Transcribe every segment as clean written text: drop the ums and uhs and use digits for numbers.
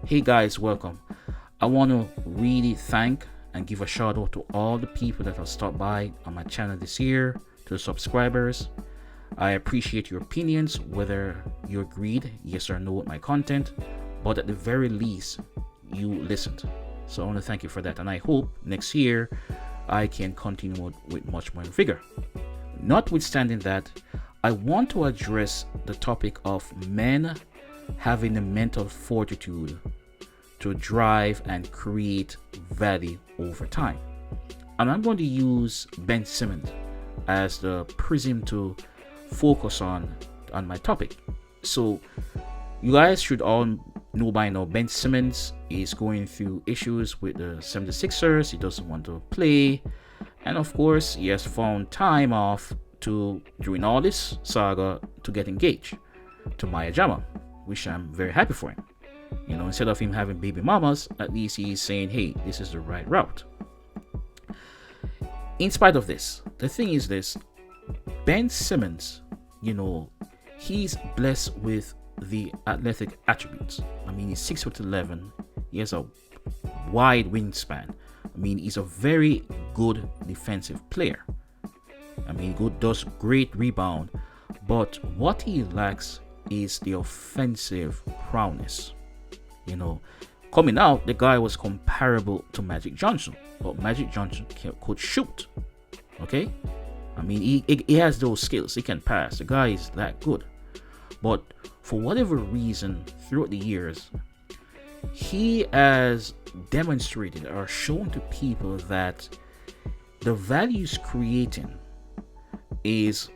Hey guys, welcome. I want to really thank and give a shout out to all the people that have stopped by on my channel this year, to the subscribers. I appreciate your opinions, whether you agreed, yes or no, with my content, but at the very least, you listened. So I want to thank you for that, and I hope next year I can continue with much more vigor. Notwithstanding that, I want to address the topic of men having the mental fortitude to drive and create value over time. And I'm going to use Ben Simmons as the prism to focus on my topic. So you guys should all know by now, Ben Simmons is going through issues with the 76ers. He doesn't want to play, and of course he has found time off to, during all this saga, to get engaged to Maya Jama, which I'm very happy for him. You know, instead of him having baby mamas, at least he's saying, hey, this is the right route. In spite of this, the thing is this: Ben Simmons, he's blessed with the athletic attributes. I mean, he's 6'11". He has a wide wingspan. I mean, he's a very good defensive player. I mean, does great rebound, but what he lacks is the offensive prowess. Coming out, the guy was comparable to Magic Johnson, but Magic Johnson could shoot. Okay, I mean, he has those skills. He can pass. The guy is that good, but for whatever reason, throughout the years, he has demonstrated or shown to people that the value he's creating is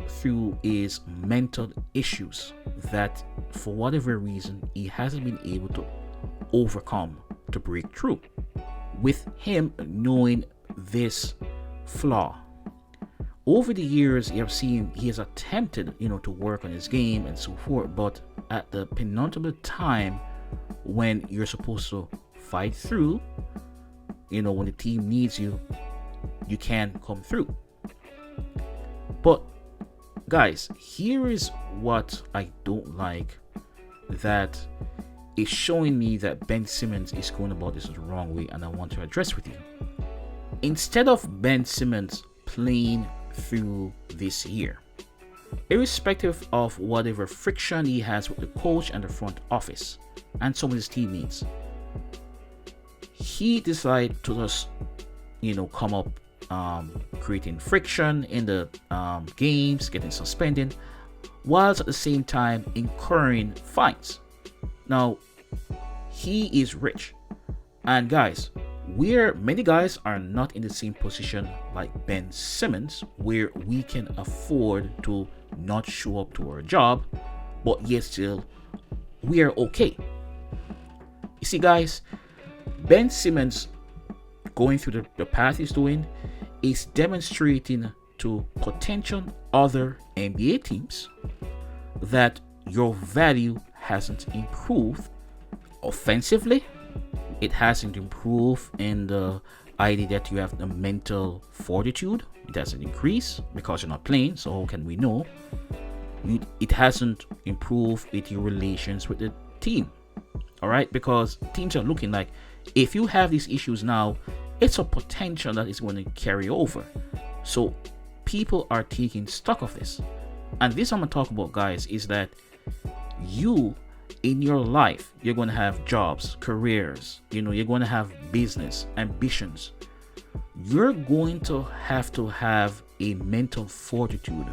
through his mental issues that, for whatever reason, he hasn't been able to overcome to break through. With him knowing this flaw, over the years you have seen he has attempted to work on his game and so forth, but at the penultimate time when you're supposed to fight through, when the team needs you, you can't come through. But guys, here is what I don't like, that is showing me that Ben Simmons is going about this the wrong way, and I want to address with you. Instead of Ben Simmons playing through this year, irrespective of whatever friction he has with the coach and the front office and some of his teammates, he decided to just come up creating friction in the games, getting suspended, whilst at the same time incurring fines. Now, he is rich, and guys, many guys are not in the same position like Ben Simmons, where we can afford to not show up to our job, but yet still we are okay. You see, guys, Ben Simmons going through the path he's doing is demonstrating to potential other NBA teams that your value hasn't improved offensively. It hasn't improved in the idea that you have the mental fortitude. It hasn't increased because you're not playing, so how can we know? It hasn't improved with your relations with the team. All right, because teams are looking like, if you have these issues now, it's a potential that is going to carry over. So people are taking stock of this. And this I'm going to talk about, guys, is that you, in your life, you're going to have jobs, careers, you're going to have business, ambitions. You're going to have a mental fortitude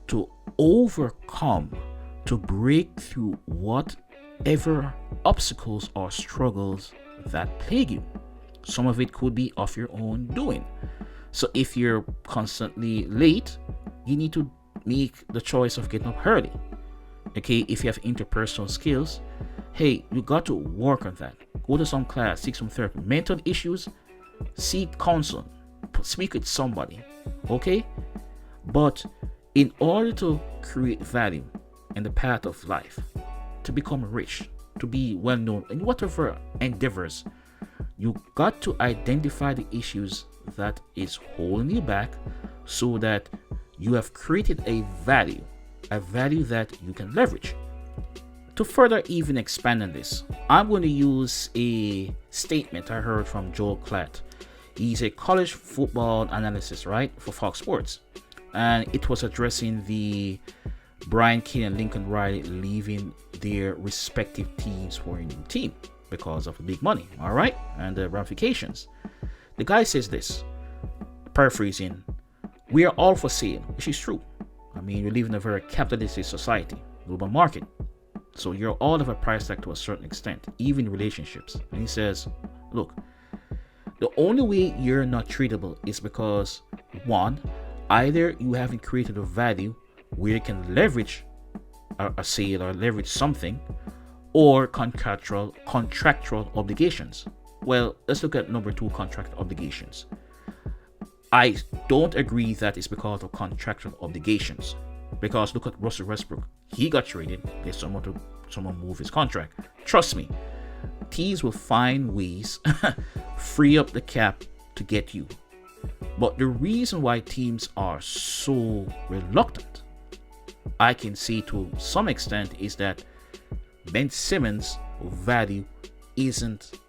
to overcome, to break through whatever obstacles or struggles that plague you. Some of it could be of your own doing. So if you're constantly late, you need to make the choice of getting up early. Okay, if you have interpersonal skills, hey, you got to work on that. Go to some class, seek some therapy. Mental issues, seek counsel, speak with somebody. Okay, but in order to create value in the path of life, to become rich, to be well known in whatever endeavors, you got to identify the issues that is holding you back, so that you have created a value that you can leverage. To further even expand on this, I'm going to use a statement I heard from Joel Klatt. He's a college football analyst, right, for Fox Sports. And it was addressing the Brian King and Lincoln Riley leaving their respective teams for a new team because of the big money, all right, and the ramifications. The guy says this, paraphrasing, "We are all for sale," which is true. I mean, we live in a very capitalistic society, global market. So you're all of a price tag to a certain extent, even relationships. And he says, look, the only way you're not treatable is because, one, either you haven't created a value where you can leverage a sale or leverage something, or contractual obligations. Well, let's look at number 2, contract obligations. I don't agree that it's because of contractual obligations. Because look at Russell Westbrook. He got traded. There's someone move his contract. Trust me, teams will find ways free up the cap to get you. But the reason why teams are so reluctant, I can say to some extent, is that Ben Simmons' value isn't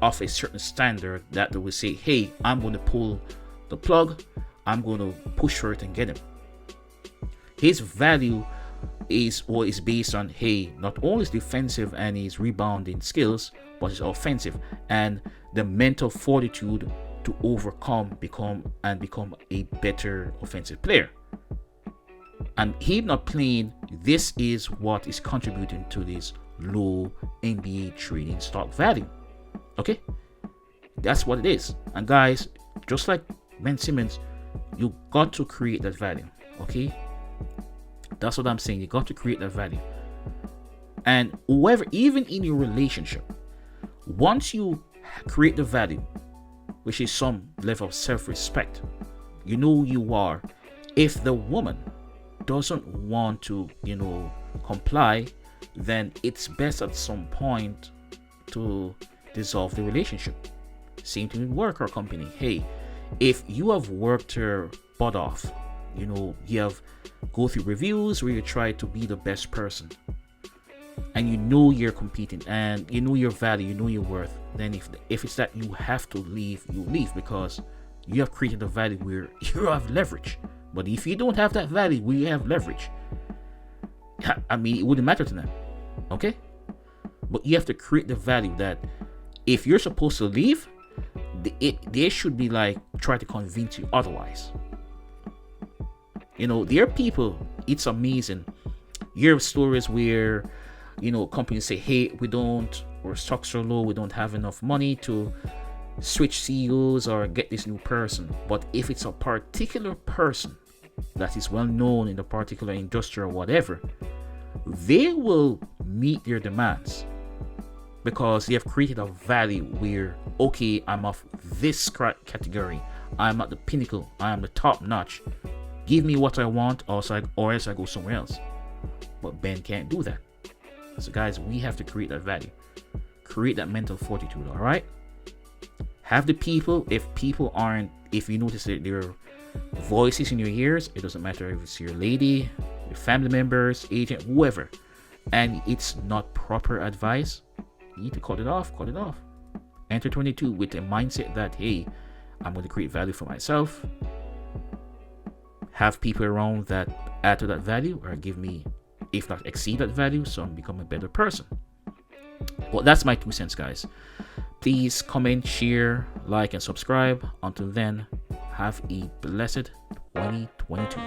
of a certain standard that they will say, hey, I'm going to pull the plug, I'm going to push for it and get him. His value is based on, hey, not only his defensive and his rebounding skills, but his offensive and the mental fortitude to overcome, become a better offensive player. And him not playing, this is what is contributing to this low NBA trading stock value. Okay, that's what it is. And guys, just like Ben Simmons, you got to create that value. Okay, that's what I'm saying. You got to create that value. And whoever, even in your relationship, once you create the value, which is some level of self-respect, you know who you are. If the woman doesn't want to, comply, then it's best at some point to dissolve the relationship. Same thing with work or company. Hey, if you have worked your butt off, you have go through reviews where you try to be the best person, and you're competing, and your value, your worth, then if it's that you have to leave, you leave, because you have created a value where you have leverage. But if you don't have that value where you have leverage, I mean, it wouldn't matter to them. Okay? But you have to create the value that if you're supposed to leave, they should be like, try to convince you otherwise. There are people, it's amazing. You hear stories where, companies say, hey, our stocks are low, we don't have enough money to switch CEOs or get this new person. But if it's a particular person that is well known in the particular industry or whatever, they will meet their demands because they have created a value where, okay, I'm of this category, I'm at the pinnacle, I am the top notch, give me what I want, or else I go somewhere else. But Ben can't do that. So guys, we have to create that value, create that mental fortitude. All right, have the people. If you notice that there are voices in your ears, it doesn't matter if it's your lady, your family members, agent, whoever, and it's not proper advice, you need to cut it off. Enter 22 with a mindset that, hey, I'm going to create value for myself. Have people around that add to that value or give me, if not exceed that value, so I'm becoming a better person. Well, that's my 2 cents, guys. Please comment, share, like, and subscribe. Until then, have a blessed 2022.